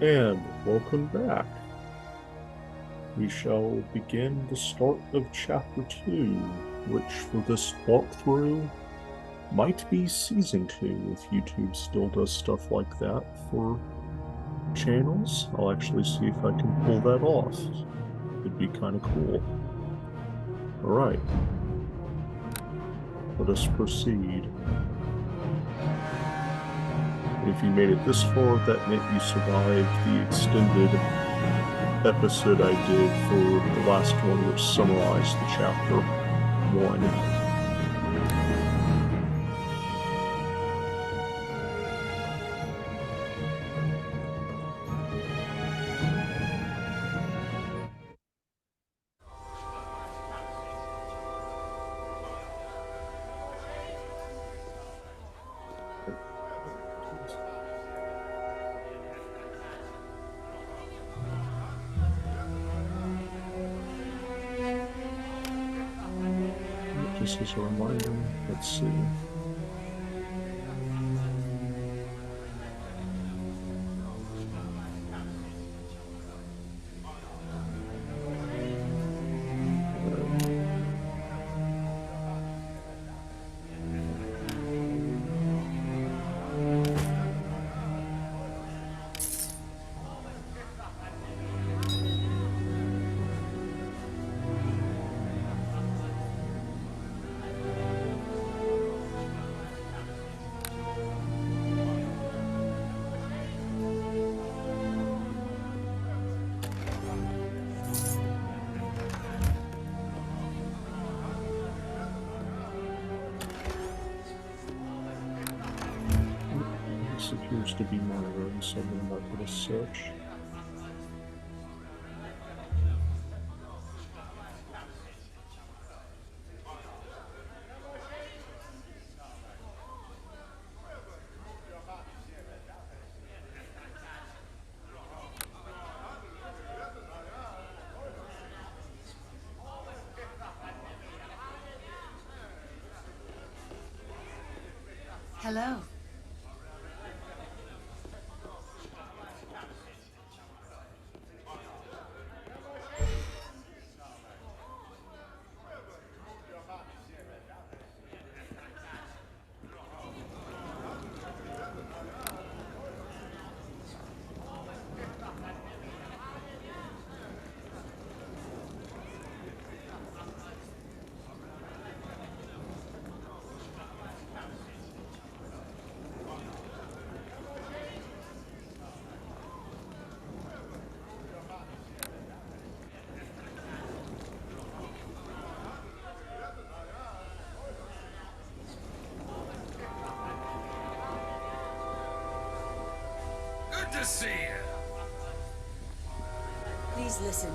And welcome back. We shall begin the start of Chapter 2, which for this walkthrough might be Season 2 if YouTube still does stuff like that for channels. I'll actually see if I can pull that off. It'd be kind of cool. Alright. Let us proceed. If you made it this far, that meant you survived the extended episode I did for the last one, which summarized the chapter 1. Just as a reminder, let's see. This appears to be my room, so I'm going to mark it as such. Hello. Good to see you. Please listen.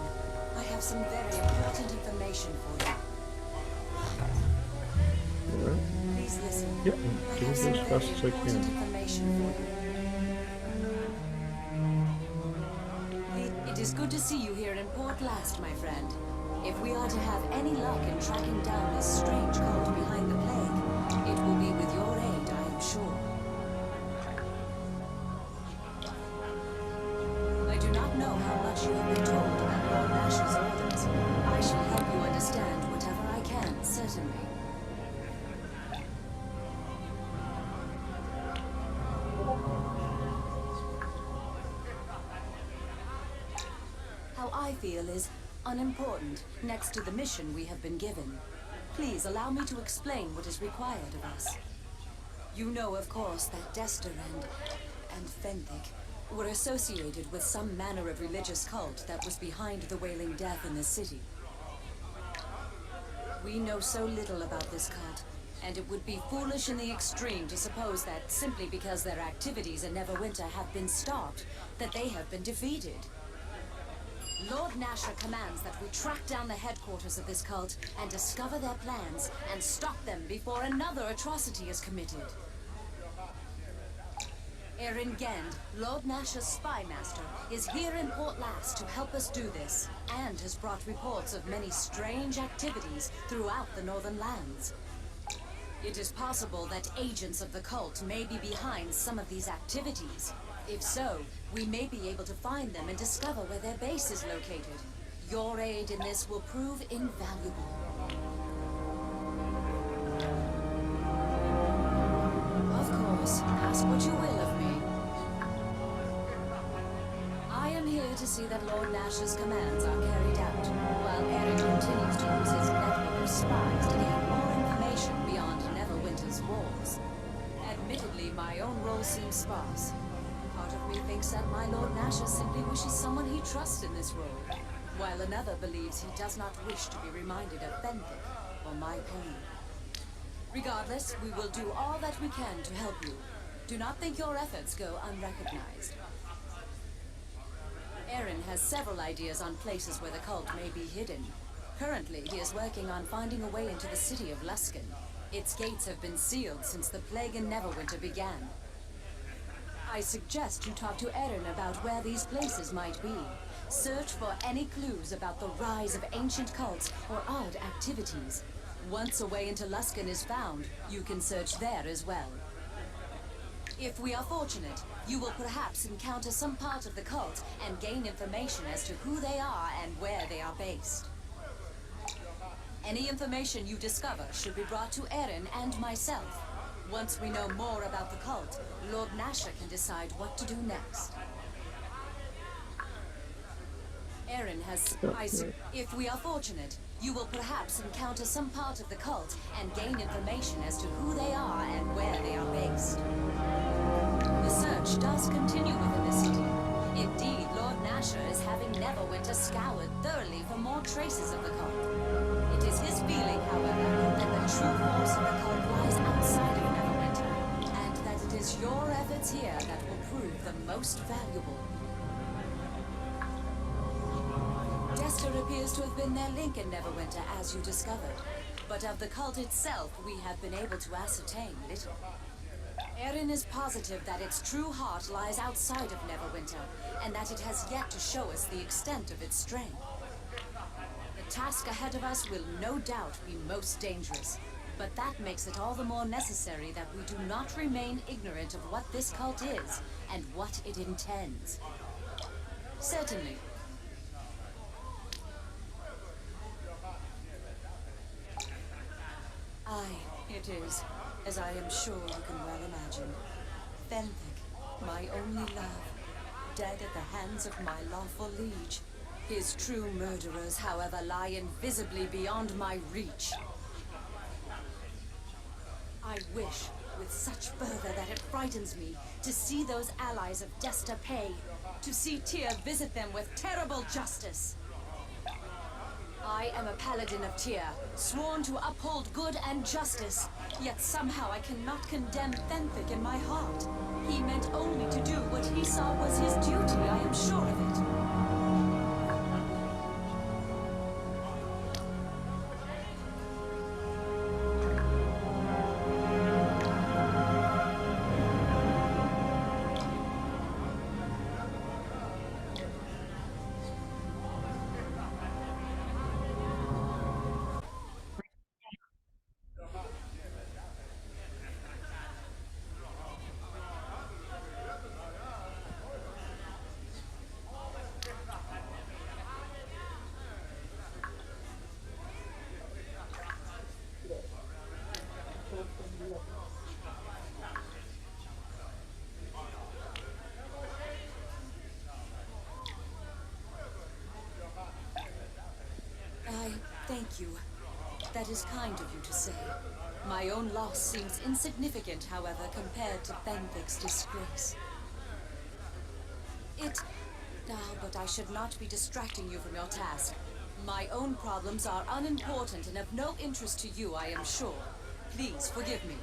I have some very important information for you. Alright. Please listen. Yep, I do have it some as very fast as I important can. information for you. It is good to see you here in Port Last, my friend. If we are to have any luck in tracking down this strange cult behind the plague, it will be with your aid, I am sure. I do not know how much you have been told about Lord Nasher's orders. I shall help you understand whatever I can, certainly. How I feel is unimportant next to the mission we have been given. Please allow me to explain what is required of us. You know, of course, that Desther and Fenthic were associated with some manner of religious cult that was behind the Wailing Death in the city. We know so little about this cult, and it would be foolish in the extreme to suppose that simply because their activities in Neverwinter have been stopped, that they have been defeated. Lord Nasher commands that we track down the headquarters of this cult and discover their plans and stop them before another atrocity is committed. Arian Gend, Lord Nasher's spymaster, is here in Port Last to help us do this, and has brought reports of many strange activities throughout the Northern Lands. It is possible that agents of the cult may be behind some of these activities. If so, we may be able to find them and discover where their base is located. Your aid in this will prove invaluable. Of course, ask what you will of me. I am here to see that Lord Nasher's commands are carried out, while Arian continues to use his network of spies to gain more information beyond Neverwinter's walls. Admittedly, my own role seems sparse. Part of me thinks that my Lord Nasher simply wishes someone he trusts in this role, while another believes he does not wish to be reminded of Fenthik or my pain. Regardless, we will do all that we can to help you. Do not think your efforts go unrecognized. Arian has several ideas on places where the cult may be hidden. Currently, he is working on finding a way into the city of Luskan. Its gates have been sealed since the plague in Neverwinter began. I suggest you talk to Arian about where these places might be. Search for any clues about the rise of ancient cults or odd activities. Once a way into Luskan is found, you can search there as well. If we are fortunate, you will perhaps encounter some part of the cult and gain information as to who they are and where they are based. Any information you discover should be brought to Arian and myself. Once we know more about the cult, Lord Nasher can decide what to do next. Arian has... If we are fortunate, you will perhaps encounter some part of the cult and gain information as to who they are and where they are based. The search does continue within the city. Indeed, Lord Nasher is having Neverwinter scoured thoroughly for more traces of the cult. It is his feeling, however, that the true force of the cult lies outside of Neverwinter, and that it is your efforts here that will prove the most valuable. Desther appears to have been their link in Neverwinter, as you discovered. But of the cult itself, we have been able to ascertain little. Arian is positive that its true heart lies outside of Neverwinter, and that it has yet to show us the extent of its strength. The task ahead of us will no doubt be most dangerous, but that makes it all the more necessary that we do not remain ignorant of what this cult is, and what it intends. Certainly. Aye, it is, as I am sure you can well imagine. Fenthik, my only love, dead at the hands of my lawful liege. His true murderers, however, lie invisibly beyond my reach. I wish, with such fervor that it frightens me, to see those allies of Desther pay, to see Tyr visit them with terrible justice. I am a paladin of Tyr, sworn to uphold good and justice, yet somehow I cannot condemn Fenthik in my heart. He meant only to do what he saw was his duty, I am sure of it. Thank you. That is kind of you to say. My own loss seems insignificant, however, compared to Fenthik's disgrace. But I should not be distracting you from your task. My own problems are unimportant and of no interest to you, I am sure. Please forgive me.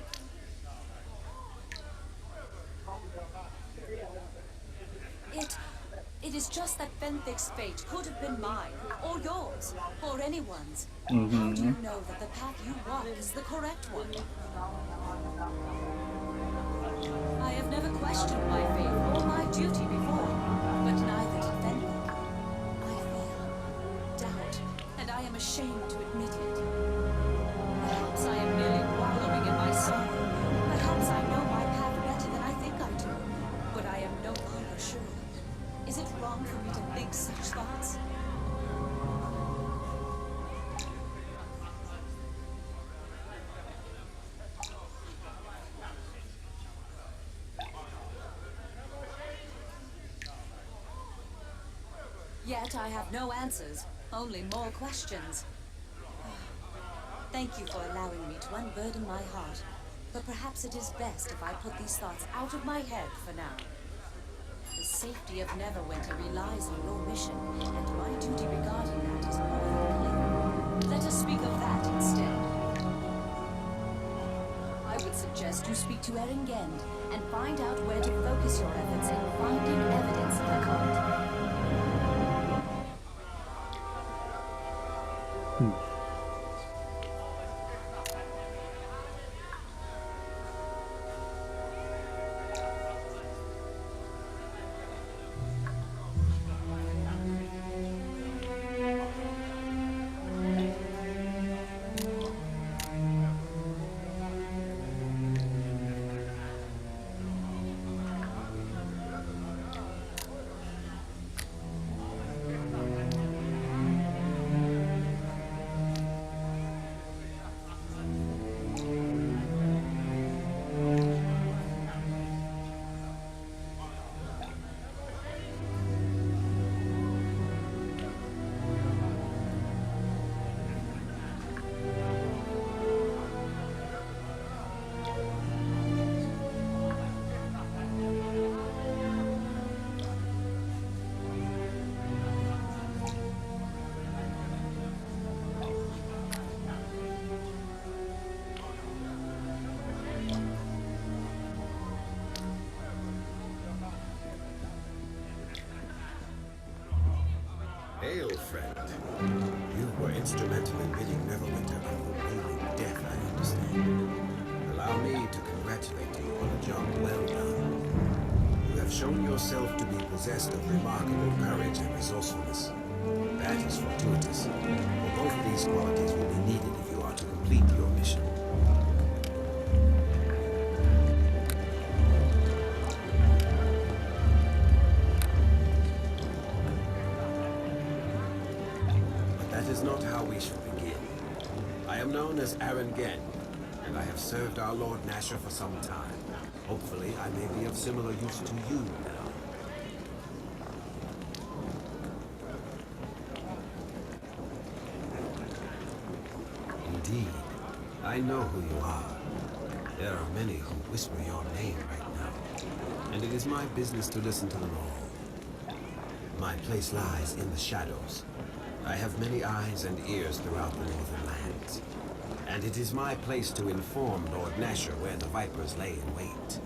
It is just that Fenthik's fate could have been mine, or yours, or anyone's. How do you know that the path you walk is the correct one? I have never questioned my faith or my duty before, but neither did Fenthik. I fear doubt, and I am ashamed to admit it. Perhaps I am merely wallowing in my am no longer sure. Is it wrong for me to think such thoughts? Yet I have no answers, only more questions. Thank you for allowing me to unburden my heart, but perhaps it is best if I put these thoughts out of my head for now. The safety of Neverwinter relies on your mission, and my duty regarding that is more than clear. Let us speak of that instead. I would suggest you speak to Arian Gend and find out where to focus your efforts in finding evidence of the cult. Hail, friend. You were instrumental in ridding Neverwinter of the wailing death, I understand. Allow me to congratulate you on a job well done. You have shown yourself to be possessed of remarkable courage and resourcefulness. That is fortuitous, for both these qualities will be needed if you are to complete your mission. That is not how we should begin. I am known as Arian Gend, and I have served our Lord Nasher for some time. Hopefully, I may be of similar use to you now. Indeed, I know who you are. There are many who whisper your name right now, and it is my business to listen to them all. My place lies in the shadows. I have many eyes and ears throughout the northern lands, and it is my place to inform Lord Nasher where the Vipers lay in wait.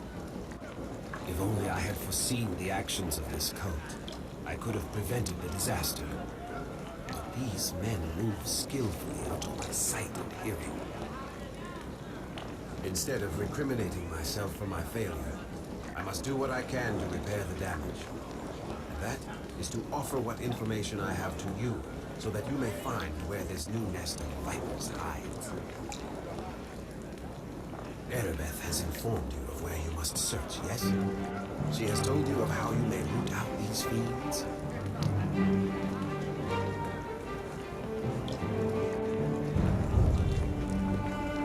If only I had foreseen the actions of this cult, I could have prevented the disaster. But these men move skillfully out of my sight and hearing. Instead of recriminating myself for my failure, I must do what I can to repair the damage. And that is to offer what information I have to you, so that you may find where this new nest of vipers hides. Aribeth has informed you of where you must search, yes? She has told you of how you may root out these fiends?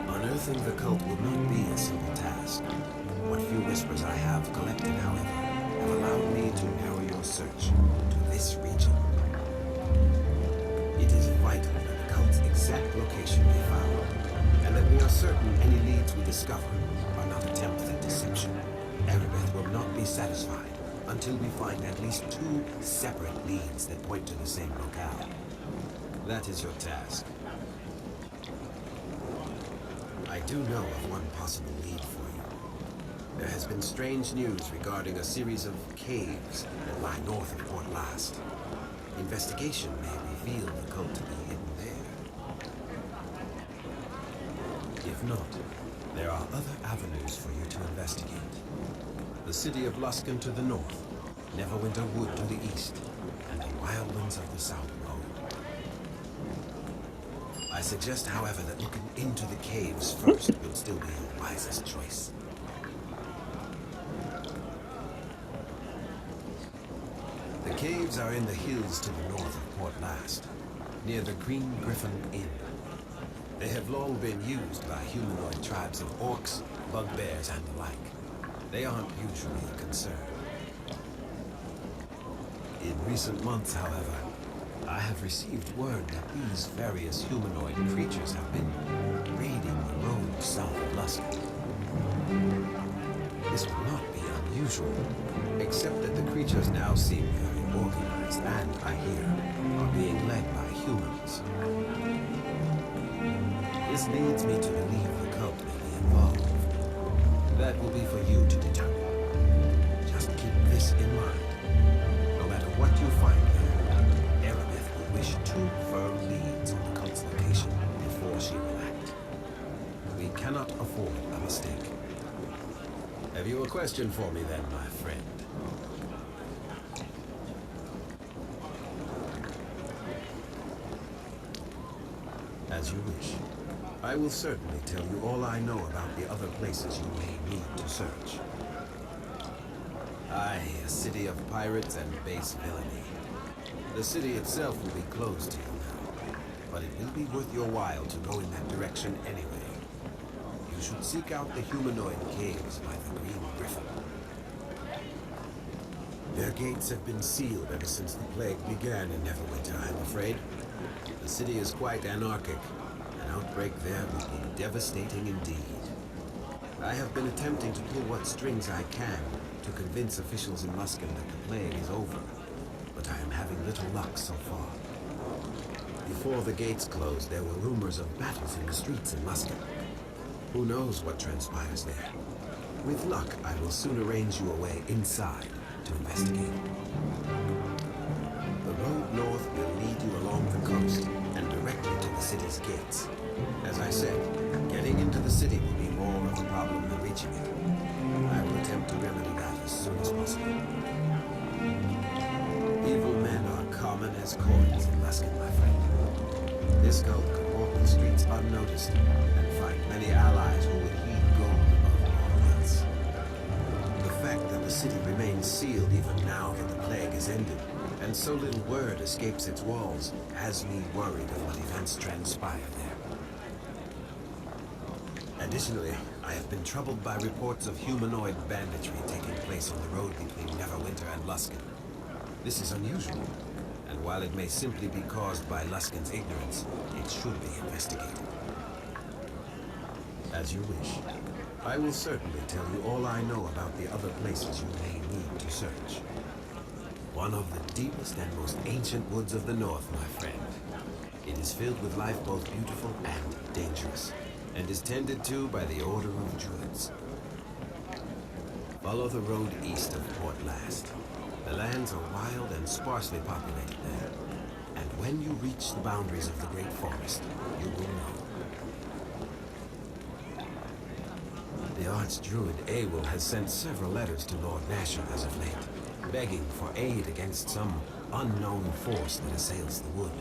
Unearthing the cult will not be a simple task. What few whispers I have collected, however, have allowed me to narrow your search to this region. It is vital that the cult's exact location be found, and that we are certain any leads we discover are not attempts at deception. Aribeth will not be satisfied until we find at least 2 separate leads that point to the same locale. That is your task. I do know of one possible lead for you. There has been strange news regarding a series of caves that lie north of Port Last. Investigation may reveal the cult to be hidden there. If not, there are other avenues for you to investigate. The city of Luskan to the north, Neverwinter Wood to the east, and the wildlands of the south road. I suggest, however, that looking into the caves first will still be your wisest choice. caves are in the hills to the north of Port Last, near the Green Griffin Inn. They have long been used by humanoid tribes of orcs, bugbears, and the like. They aren't usually a concern. In recent months, however, I have received word that these various humanoid creatures have been raiding the road south of Luskan. This will not be unusual, except that the creatures now seem very organized and, I hear, are being led by humans. This leads me to believe the cult may be involved. That will be for you to determine. Just keep this in mind. No matter what you find here, Aribeth will wish 2 firm leads on the cult's location before she will act. We cannot afford a mistake. Have you a question for me then, my friend? As you wish. I will certainly tell you all I know about the other places you may need to search. Aye, a city of pirates and base villainy. The city itself will be closed to you now, but it will be worth your while to go in that direction anyway. You should seek out the humanoid caves by the Green Griffin. Their gates have been sealed ever since the plague began in Neverwinter, I'm afraid. The city is quite anarchic. An outbreak there would be devastating indeed. I have been attempting to pull what strings I can to convince officials in Luskan that the plague is over, but I am having little luck so far. Before the gates closed, there were rumors of battles in the streets in Luskan. Who knows what transpires there? With luck, I will soon arrange you a way inside to investigate. The road north will lead you along the coast and directly to the city's gates. As I said, getting into the city will be more of a problem than reaching it. I will attempt to remedy that as soon as possible. Evil men are common as coins in Luskan, my friend. This cult could walk the streets unnoticed and find many allies who would heed gold above all else. The fact that the city remains sealed even now that the plague has ended, and so little word escapes its walls, has me worried of what events transpire there. Additionally, I have been troubled by reports of humanoid banditry taking place on the road between Neverwinter and Luskan. This is unusual, and while it may simply be caused by Luskan's ignorance, it should be investigated. As you wish. I will certainly tell you all I know about the other places you may need to search. One of the deepest and most ancient woods of the north, my friend. It is filled with life both beautiful and dangerous, and is tended to by the Order of Druids. Follow the road east of Port Last. The lands are wild and sparsely populated there, and when you reach the boundaries of the Great Forest, you will know. The Archdruid Awil has sent several letters to Lord Nasher as of late, begging for aid against some unknown force that assails the wood.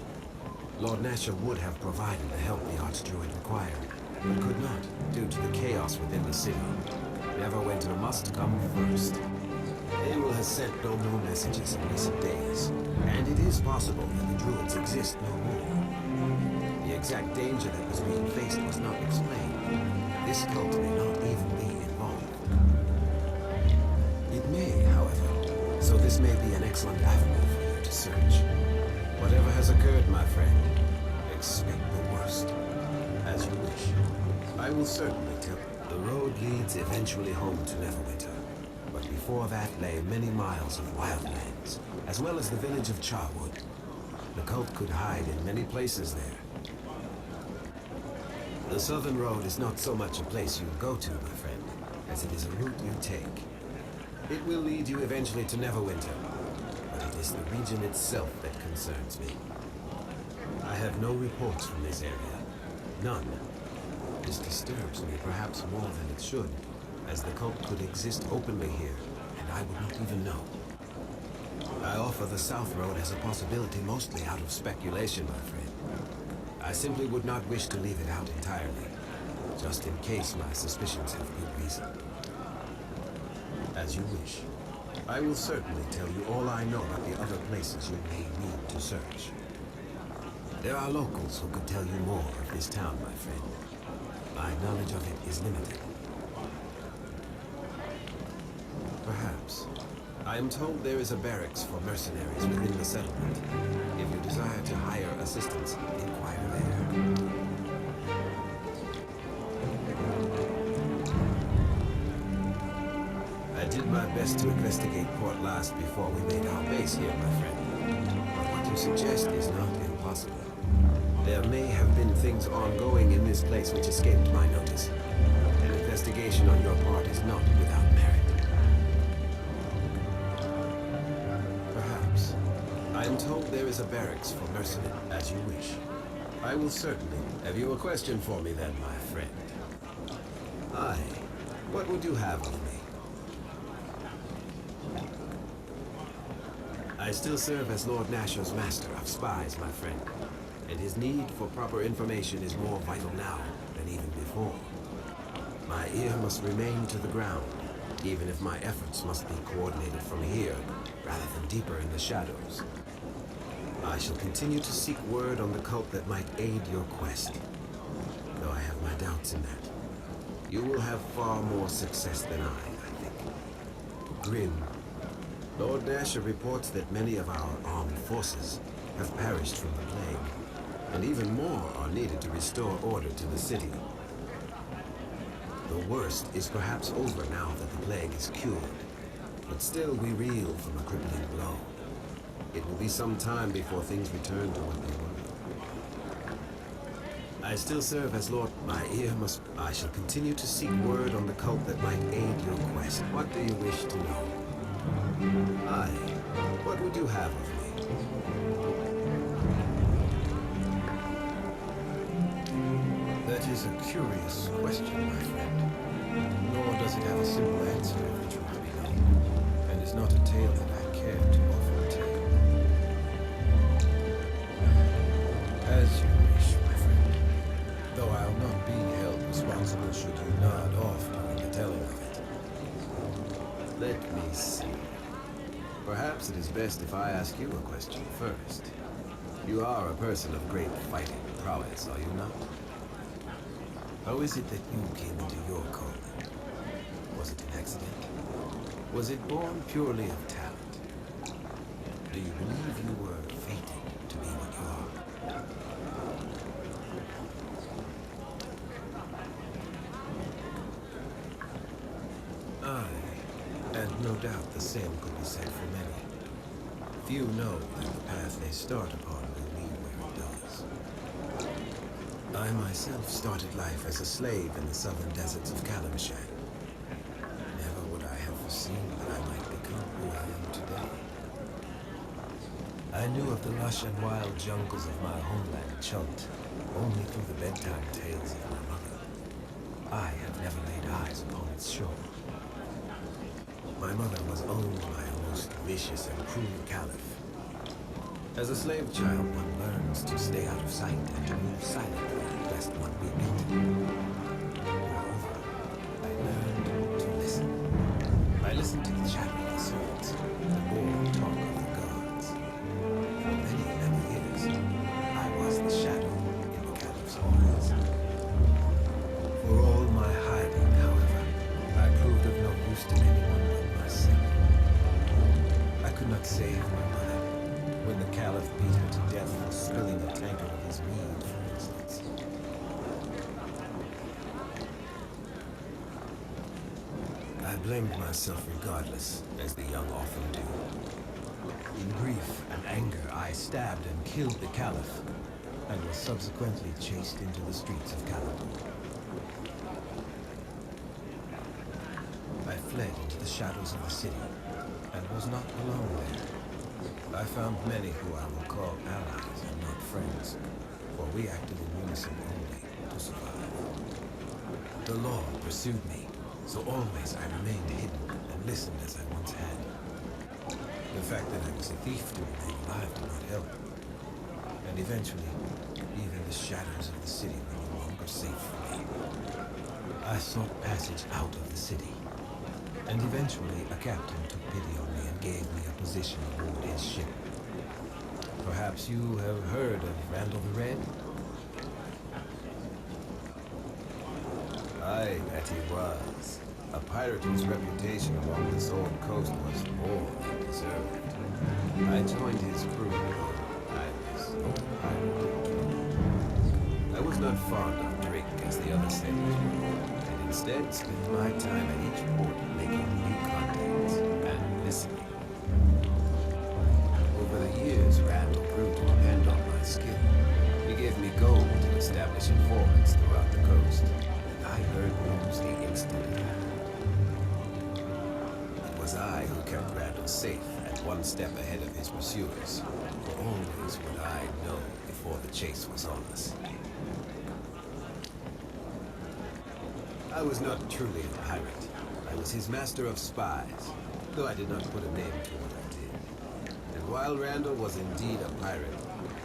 Lord Nasher would have provided the help the Archdruid required, but could not due to the chaos within the city. Neverwinter must come first. Awil has sent no more messages in recent days, and it is possible that the Druids exist no more. The exact danger that was being faced was not explained. This cult may not even be involved. It may, however, so this may be an excellent avenue for you to search. Whatever has occurred, my friend, expect the worst. As you wish. I will certainly tell you. The road leads eventually home to Neverwinter, but before that lay many miles of wildlands, as well as the village of Charwood. The cult could hide in many places there. The southern road is not so much a place you go to, my friend, as it is a route you take. It will lead you eventually to Neverwinter, but it is the region itself that concerns me. I have no reports from this area. None. This disturbs me perhaps more than it should, as the cult could exist openly here, and I would not even know. I offer the South Road as a possibility mostly out of speculation, my friend. I simply would not wish to leave it out entirely, just in case my suspicions have good reason. As you wish. I will certainly tell you all I know about the other places you may need to search. There are locals who could tell you more of this town, my friend. My knowledge of it is limited. Perhaps. I am told there is a barracks for mercenaries within the settlement. If you desire to hire assistance, inquire there. I did my best to investigate Port Last before we made our base here, my friend. But what you suggest is not impossible. There may have been things ongoing in this place which escaped my notice. An investigation on your part is not without merit. Perhaps. I am told there is a barracks for mercenaries, as you wish. I will certainly. Have you a question for me then, my friend? Aye. What would you have of me? I still serve as Lord Nasher's master of spies, my friend. And his need for proper information is more vital now than even before. My ear must remain to the ground, even if my efforts must be coordinated from here, rather than deeper in the shadows. I shall continue to seek word on the cult that might aid your quest, though I have my doubts in that. You will have far more success than I think. Grim. Lord Nasher reports that many of our armed forces have perished from the plague, and even more are needed to restore order to the city. The worst is perhaps over now that the plague is cured, but still we reel from a crippling blow. It will be some time before things return to what they were. I still serve as Lord. My ear must. I shall continue to seek word on the cult that might aid your quest. What do you wish to know? Aye. What would you have of me? That is a curious question, my friend. Nor does it have a simple answer, if the truth be known. And is not a tale that I care to often tell. As you wish, my friend. Though I'll not be held responsible should you nod off during the telling of it. Let me see. Perhaps it is best if I ask you a question first. You are a person of great fighting prowess, are you not? How is it that you came into your calling? Was it an accident? Was it born purely of talent? Do you believe you were fated to be what you are? Aye, and no doubt the same could be said for many. Few know that the path they start upon will lead where it does. I myself started life as a slave in the southern deserts of Kalimshan. Never would I have foreseen that I might become who I am today. I knew of the lush and wild jungles of my homeland, Chunt, only through the bedtime tales of my mother. I have never laid eyes upon its shore. My mother was owned by a most vicious and cruel caliph. As a slave child, one learns to stay out of sight and to move silently, lest one be beaten. Moreover, I learned to listen. I listened to the chatter of the servants, the bored talk of the guards. For many, many years, I was the shadow in the caliph's eyes. For all my hiding, however, I proved of no use to anyone but myself. I could not save my mother when the caliph beat her to death for spilling a tankard of his mead, for instance. I blamed myself regardless, as the young often do. In grief and anger, I stabbed and killed the caliph, and was subsequently chased into the streets of Kalimdor. I fled into the shadows of the city, and was not alone there. I found many who I will call allies and not friends, for we acted in unison only to survive. The law pursued me, so always I remained hidden and listened as I once had. The fact that I was a thief to remain alive did not help. And eventually, even the shadows of the city were no longer safe for me. I sought passage out of the city, And eventually, a captain took pity on me and gave me a position aboard his ship. Perhaps you have heard of Randall the Red? Aye, that he was. A pirate whose reputation along the Sword Coast was more than deserved. I joined his crew, though I was no pirate. I was not fond of drink as the other sailors were, and instead spent my time at each port making new contacts and listening. Over the years, Randall grew to depend on my skill. He gave me gold to establish informants throughout the coast, and I heard news the instant it happened. It was I who kept Randall safe and one step ahead of his pursuers, for always would I know before the chase was on us. I was not truly a pirate. I was his master of spies, though I did not put a name to what I did. And while Randall was indeed a pirate,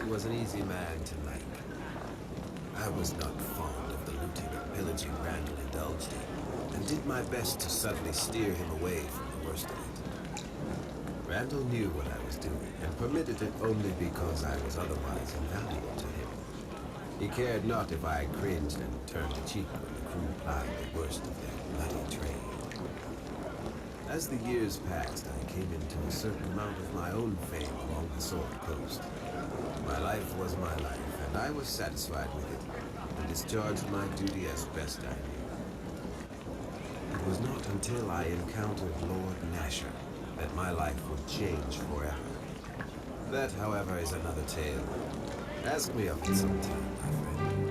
he was an easy man to like. I was not fond of the looting and pillaging Randall indulged in, and did my best to subtly steer him away from the worst of it. Randall knew what I was doing, and permitted it only because I was otherwise invaluable to him. He cared not if I cringed and turned a cheek when the crew plied the worst of their bloody trade. As the years passed, I came into a certain amount of my own fame along the Sword Coast. My life was my life, and I was satisfied with it, and discharged my duty as best I knew. It was not until I encountered Lord Nasher that my life would change forever. That, however, is another tale. Ask me of it sometime, my friend.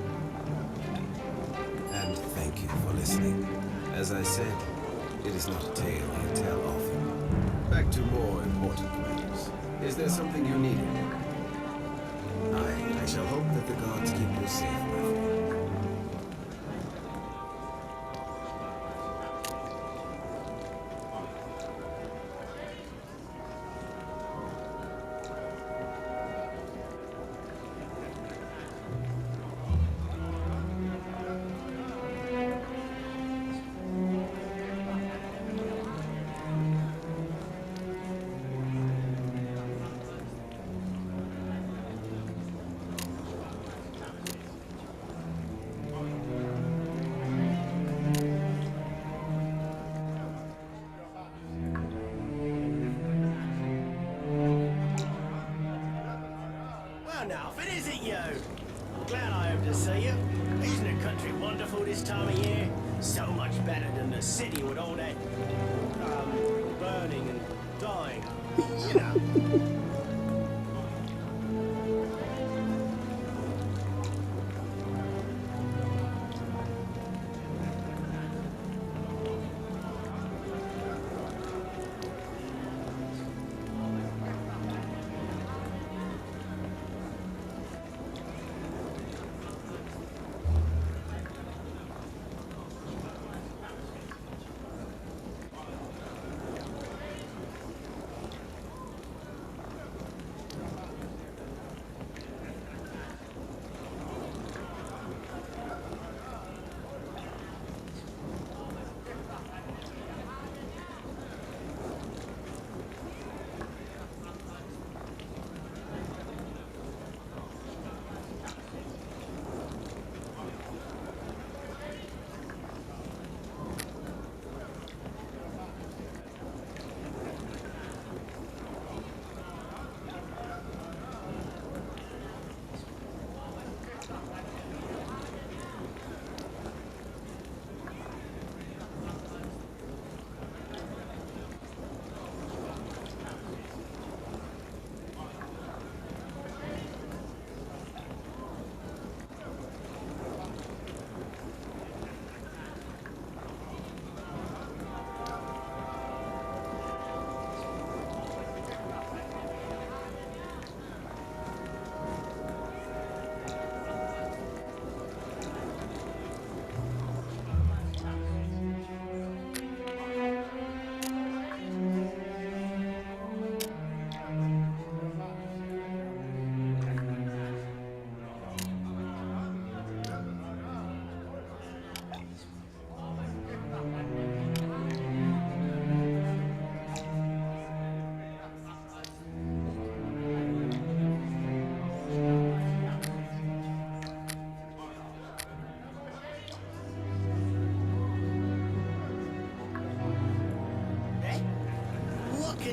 And thank you for listening. As I said, it is not a tale I tell often. Back to more important matters. Is there something you needed? I shall hope that the gods keep you safe, my friend. Now, if it isn't you! Glad I hope to see you. Isn't the country wonderful this time of year? So much better than the city with all that, burning and dying. You know.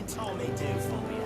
did Tommy do for you?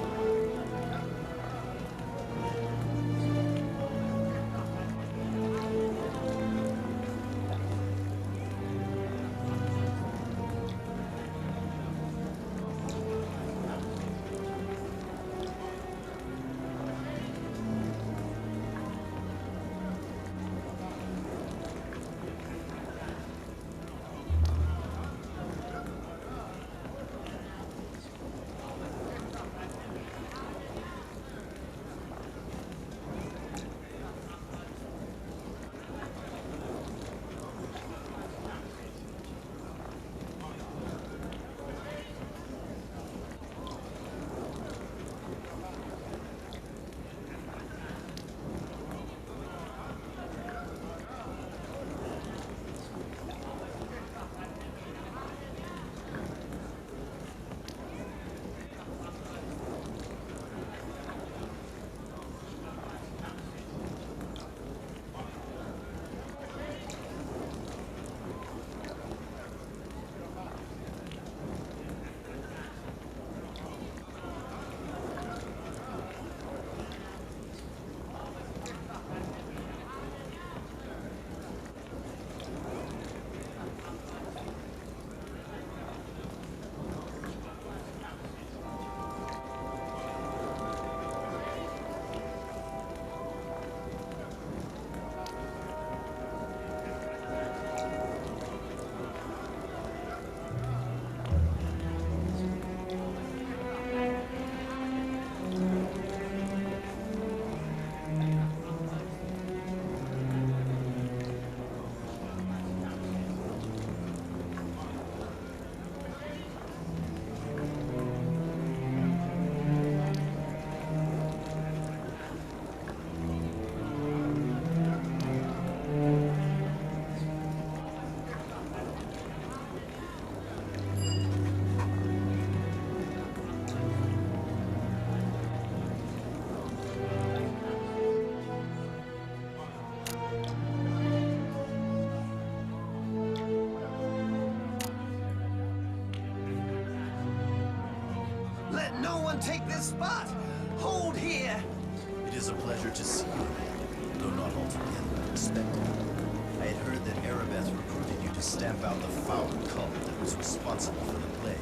Let no one take this spot! Hold here! It is a pleasure to see you, though not altogether unexpected. I had heard that Aribeth recruited you to stamp out the foul cult that was responsible for the plague.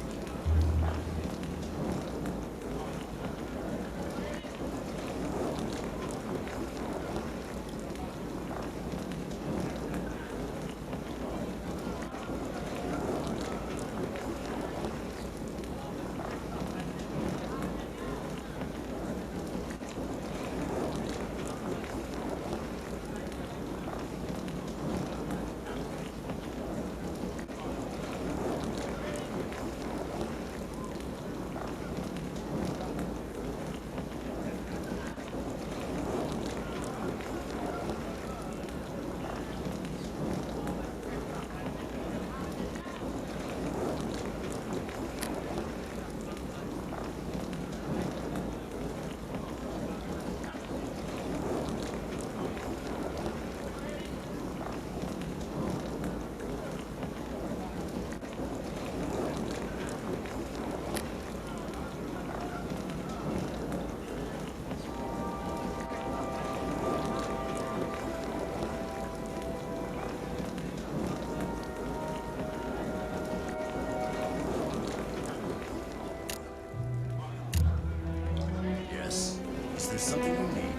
Is there something you need?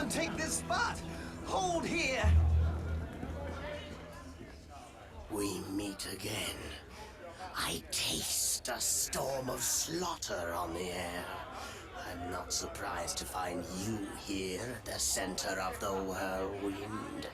one take this spot! Hold here! We meet again. I taste a storm of slaughter on the air. I'm not surprised to find you here at the center of the whirlwind.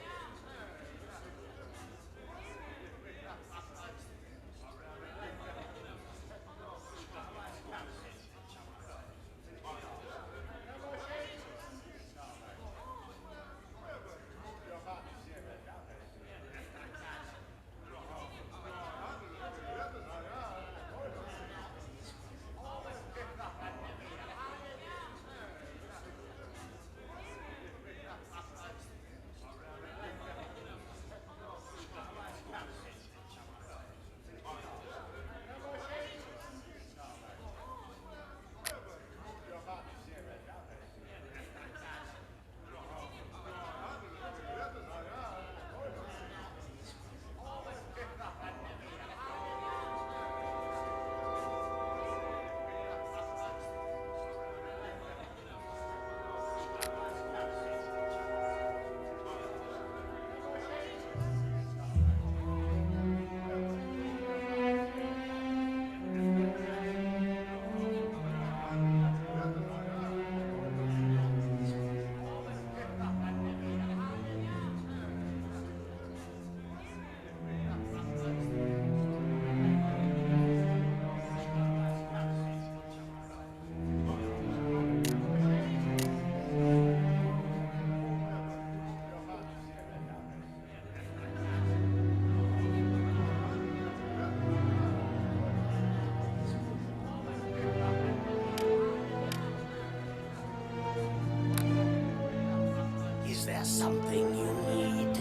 Is there something you need?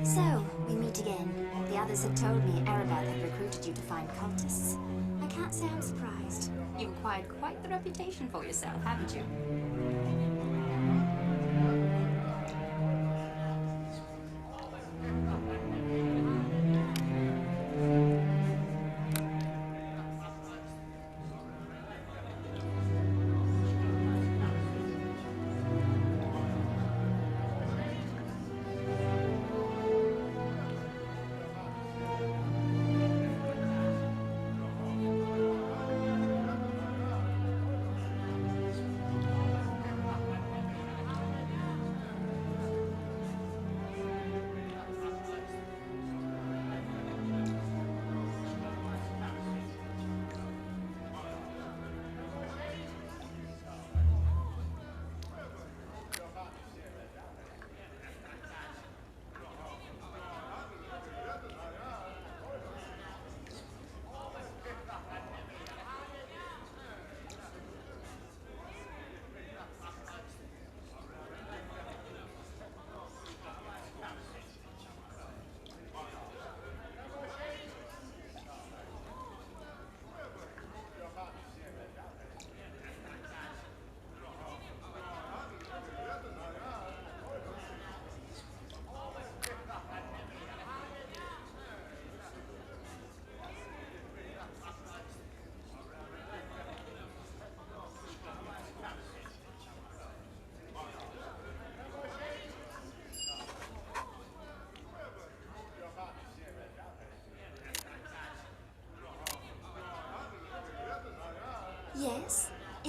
So, we meet again. The others had told me Aribeth had recruited you to find cultists. I can't say I'm surprised. You've acquired quite the reputation for yourself, haven't you?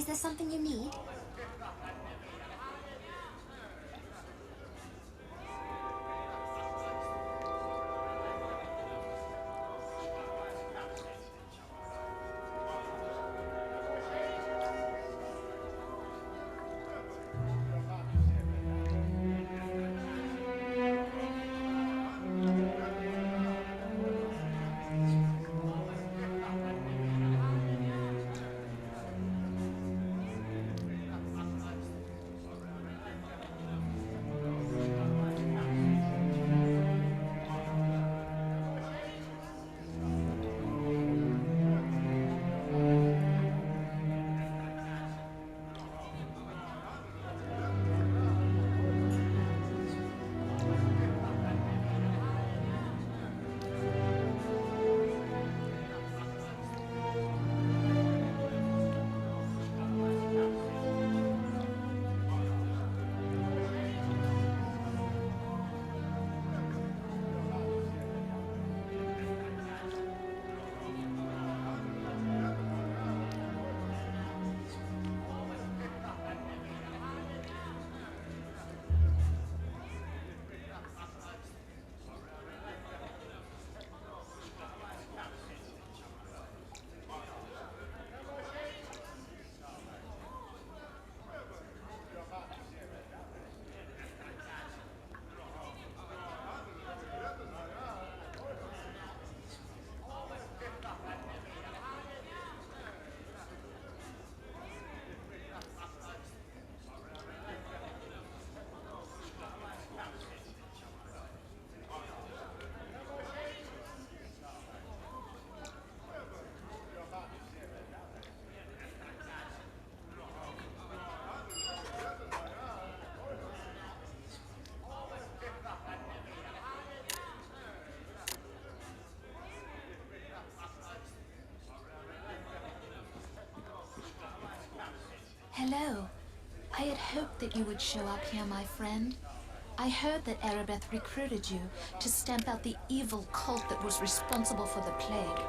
Is there something you need? Hello. I had hoped that you would show up here, my friend. I heard that Aribeth recruited you to stamp out the evil cult that was responsible for the plague.